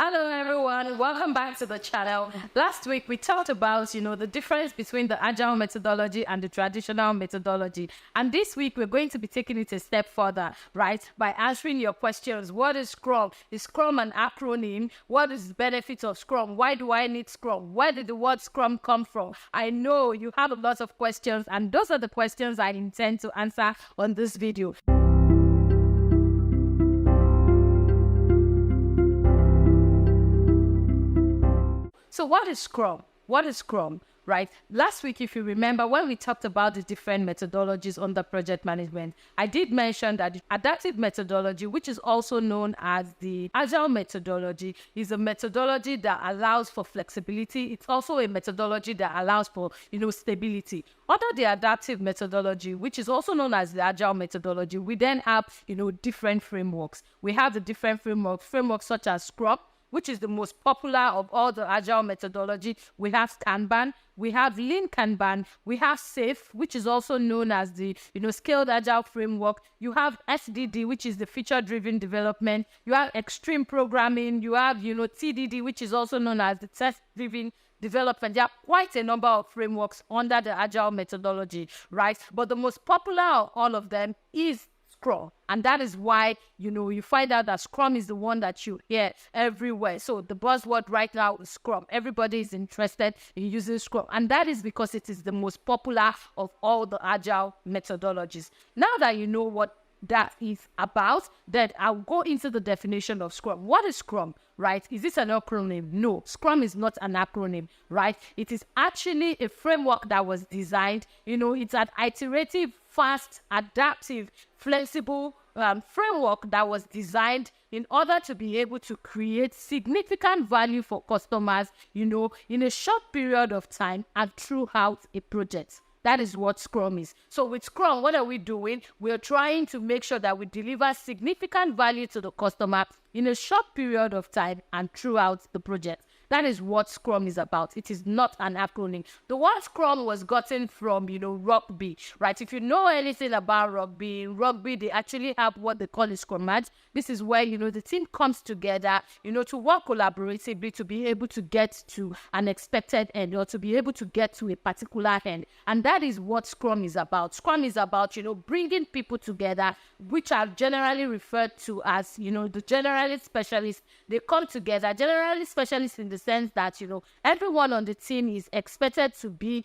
Hello everyone, welcome back to the channel. Last week we talked about, the difference between the agile methodology and the traditional methodology. And this week we're going to be taking it a step further, right? By answering your questions. What is Scrum? Is Scrum an acronym? What is the benefit of Scrum? Why do I need Scrum? Where did the word Scrum come from? I know you have a lot of questions, and those are the questions I intend to answer on this video. So what is Scrum? What is Scrum, right? Last week, if you remember, when we talked about the different methodologies under project management, I did mention that the adaptive methodology, which is also known as the agile methodology, is a methodology that allows for flexibility. It's also a methodology that allows for, stability. Under the adaptive methodology, which is also known as the agile methodology, we then have, different frameworks. We have the different frameworks such as Scrum, which is the most popular of all the agile methodology. We have Kanban, we have Lean Kanban, we have SAFe, which is also known as the, Scaled Agile Framework. You have SDD, which is the Feature-Driven Development. You have Extreme Programming. You have, TDD, which is also known as the Test-Driven Development. There are quite a number of frameworks under the agile methodology, right? But the most popular of all of them is Scrum. And that is why, you find out that Scrum is the one that you hear everywhere. So the buzzword right now is Scrum. Everybody is interested in using Scrum. And that is because it is the most popular of all the agile methodologies. Now that you know what that is about, then I'll go into the definition of Scrum. What is Scrum, right? Is this an acronym? No, Scrum is not an acronym, right? It is actually a framework that was designed, it's an iterative, fast, adaptive, flexible framework that was designed in order to be able to create significant value for customers, in a short period of time and throughout a project. That is what Scrum is. So with Scrum, what are we doing? We're trying to make sure that we deliver significant value to the customer in a short period of time and throughout the project. That is what Scrum is about. It is not an acronym. The word Scrum was gotten from, rugby, right? If you know anything about rugby, they actually have what they call a scrum match. This is where, the team comes together, to work collaboratively to be able to get to an expected end or to be able to get to a particular end. And that is what Scrum is about. Scrum is about, bringing people together, which are generally referred to as, the generalist specialists. They come together, generalist specialists in the sense that, everyone on the team is expected to be,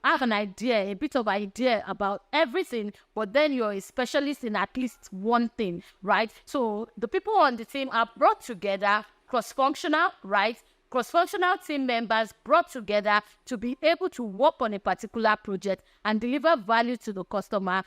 have an idea, a bit of idea about everything, but then you're a specialist in at least one thing, right? So the people on the team are brought together, cross-functional, right? Cross-functional team members brought together to be able to work on a particular project and deliver value to the customer,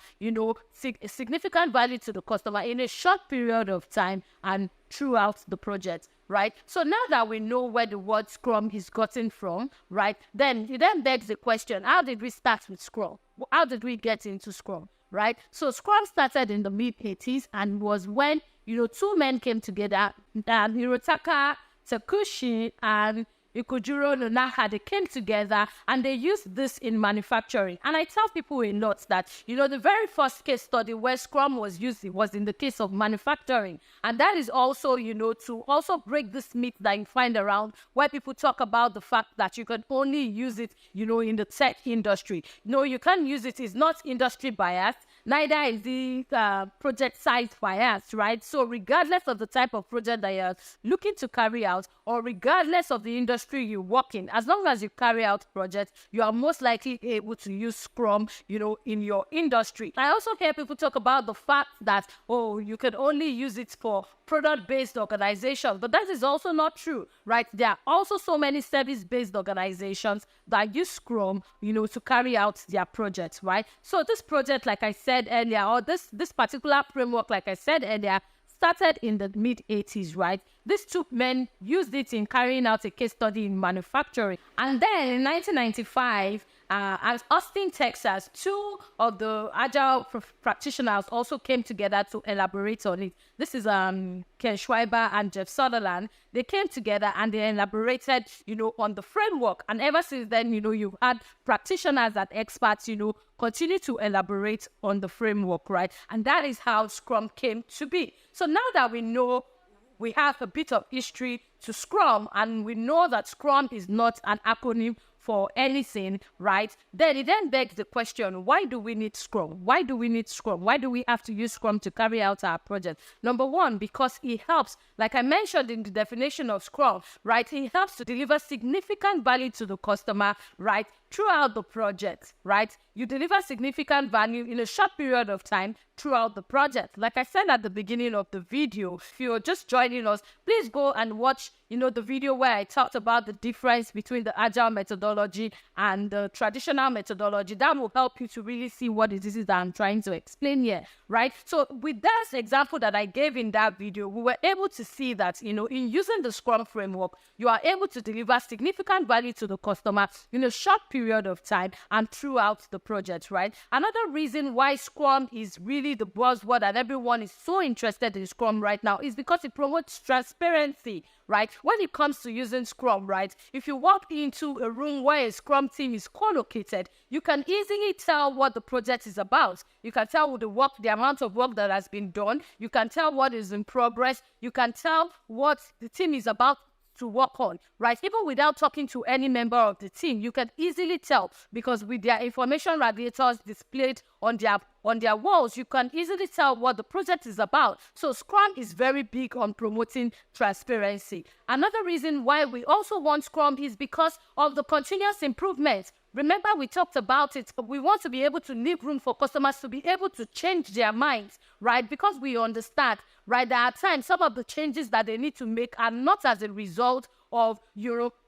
significant value to the customer in a short period of time and throughout the project, right? So now that we know where the word Scrum is gotten from, right, then it then begs the question, how did we start with Scrum? How did we get into Scrum, right? So Scrum started in the mid-80s and was when, two men came together, Hirotaka Takushi and Ikujiro Nonaka. They came together and they used this in manufacturing. And I tell people a lot that, the very first case study where Scrum was used was in the case of manufacturing. And that is also, to also break this myth that you find around where people talk about the fact that you can only use it, in the tech industry. No, you can't use it. It's not industry biased. Neither is the project size biased, right? So regardless of the type of project that you're looking to carry out, or regardless of the industry you work in, as long as you carry out projects, you are most likely able to use Scrum, in your industry. I also hear people talk about the fact that, you can only use it for product-based organizations, but that is also not true, right? There are also so many service-based organizations that use Scrum, to carry out their projects, right? So this project, like I said earlier, or this particular framework, like I said earlier, started in the mid-80s, right? These two men used it in carrying out a case study in manufacturing. And then in 1995, at Austin, Texas, two of the agile practitioners also came together to elaborate on it. This is Ken Schreiber and Jeff Sutherland. They came together and they elaborated, on the framework. And ever since then, you've had practitioners and experts, continue to elaborate on the framework, right? And that is how Scrum came to be. So now that we know we have a bit of history to Scrum, and we know that Scrum is not an acronym for anything, right? Then it begs the question, why do we need Scrum? Why do we need Scrum? Why do we have to use Scrum to carry out our project? Number one, because it helps, like I mentioned in the definition of Scrum, right? It helps to deliver significant value to the customer, right? Throughout the project, right? You deliver significant value in a short period of time throughout the project. Like I said at the beginning of the video, if you're just joining us, please go and watch, the video where I talked about the difference between the agile methodology and the traditional methodology. That will help you to really see what it is that I'm trying to explain here, right? So with that example that I gave in that video, we were able to see that, in using the Scrum framework, you are able to deliver significant value to the customer in a short period of time and throughout the project, right? Another reason why Scrum is really the buzzword and everyone is so interested in Scrum right now is because it promotes transparency, right? When it comes to using Scrum, right? If you walk into a room where a Scrum team is co-located, you can easily tell what the project is about. You can tell the amount of work that has been done. You can tell what is in progress. You can tell what the team is about to work on, right? Even without talking to any member of the team, you can easily tell, because with their information radiators displayed on their walls, you can easily tell what the project is about. So Scrum is very big on promoting transparency. Another reason why we also want Scrum is because of the continuous improvement. Remember, we talked about it. We want to be able to leave room for customers to be able to change their minds, right? Because we understand, right, that at times some of the changes that they need to make are not as a result of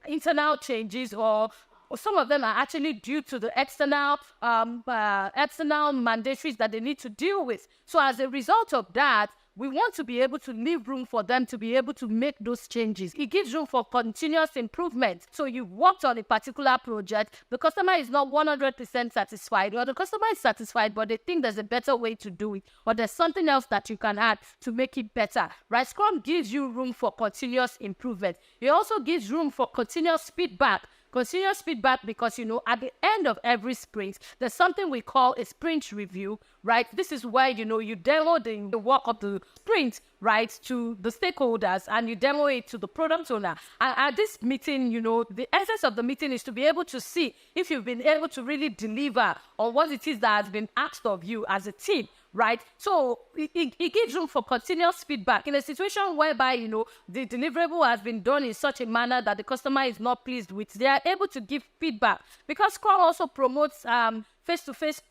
internal changes, or some of them are actually due to the external mandatories that they need to deal with. So as a result of that, we want to be able to leave room for them to be able to make those changes. It gives room for continuous improvement. So you've worked on a particular project, the customer is not 100% satisfied, or the customer is satisfied, but they think there's a better way to do it, or there's something else that you can add to make it better, right? Scrum gives you room for continuous improvement. It also gives room for continuous feedback. Continuous feedback because, at the end of every sprint, there's something we call a sprint review, right? This is where, you demo the work of the sprint, right, to the stakeholders, and you demo it to the product owner. And at this meeting, the essence of the meeting is to be able to see if you've been able to really deliver on what it is that has been asked of you as a team, right? So it gives room for continuous feedback in a situation whereby, the deliverable has been done in such a manner that the customer is not pleased with. They are able to give feedback, because Scrum also promotes face-to-face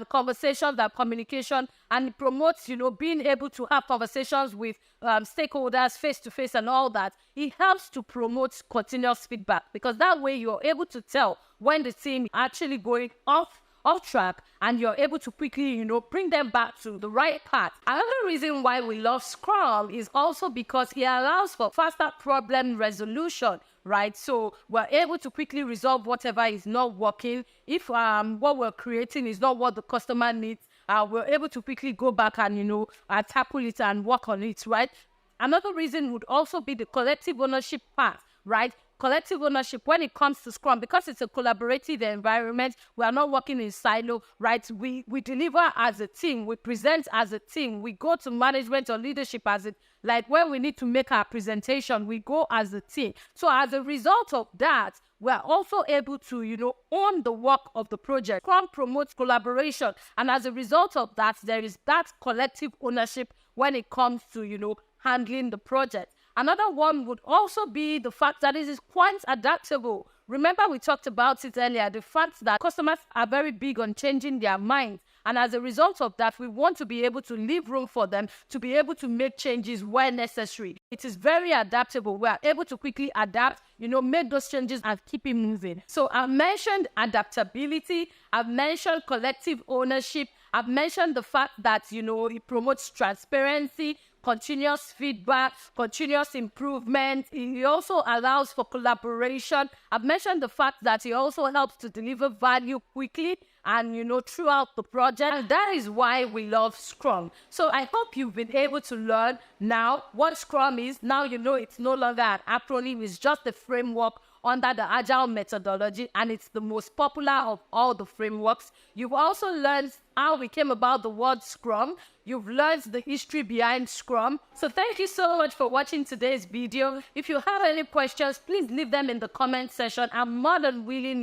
conversations and communication, and it promotes, being able to have conversations with stakeholders face-to-face and all that. It helps to promote continuous feedback, because that way you're able to tell when the team is actually going off track, and you're able to quickly, bring them back to the right path. Another reason why we love Scrum is also because it allows for faster problem resolution, right? So we're able to quickly resolve whatever is not working. If what we're creating is not what the customer needs, we're able to quickly go back and, tackle it and work on it, right? Another reason would also be the collective ownership part, right? Collective ownership when it comes to Scrum, because it's a collaborative environment. We are not working in silo, right? We deliver as a team, we present as a team, we go to management or leadership as it, like when we need to make our presentation, we go as a team. So as a result of that, we're also able to, own the work of the project. Scrum promotes collaboration, and as a result of that, there is that collective ownership when it comes to, handling the project. Another one would also be the fact that it is quite adaptable. Remember, we talked about it earlier, the fact that customers are very big on changing their minds. And as a result of that, we want to be able to leave room for them to be able to make changes where necessary. It is very adaptable. We are able to quickly adapt, make those changes and keep it moving. So I've mentioned adaptability. I've mentioned collective ownership. I've mentioned the fact that, it promotes transparency, continuous feedback, continuous improvement. It also allows for collaboration. I've mentioned the fact that it also helps to deliver value quickly and, throughout the project. And that is why we love Scrum. So I hope you've been able to learn now what Scrum is. Now it's no longer an acronym. It's just a framework under the Agile methodology, and it's the most popular of all the frameworks. You've also learned how we came about the word Scrum. You've learned the history behind Scrum. So thank you so much for watching today's video. If you have any questions, please leave them in the comment section. I'm more than willing,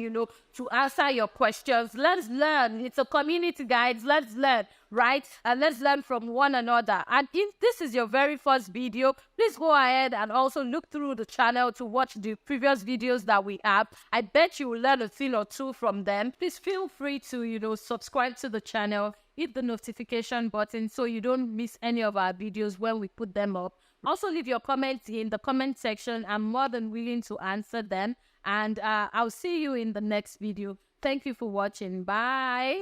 to answer your questions. Let's learn. It's a community, guys. Let's learn, right? And let's learn from one another. And if this is your very first video, please go ahead and also look through the channel to watch the previous videos that we have. I bet you will learn a thing or two from them. Please feel free to, subscribe to the channel. Hit the notification button so you don't miss any of our videos when we put them up. Also, leave your comments in the comment section. I'm more than willing to answer them. And I'll see you in the next video. Thank you for watching. Bye.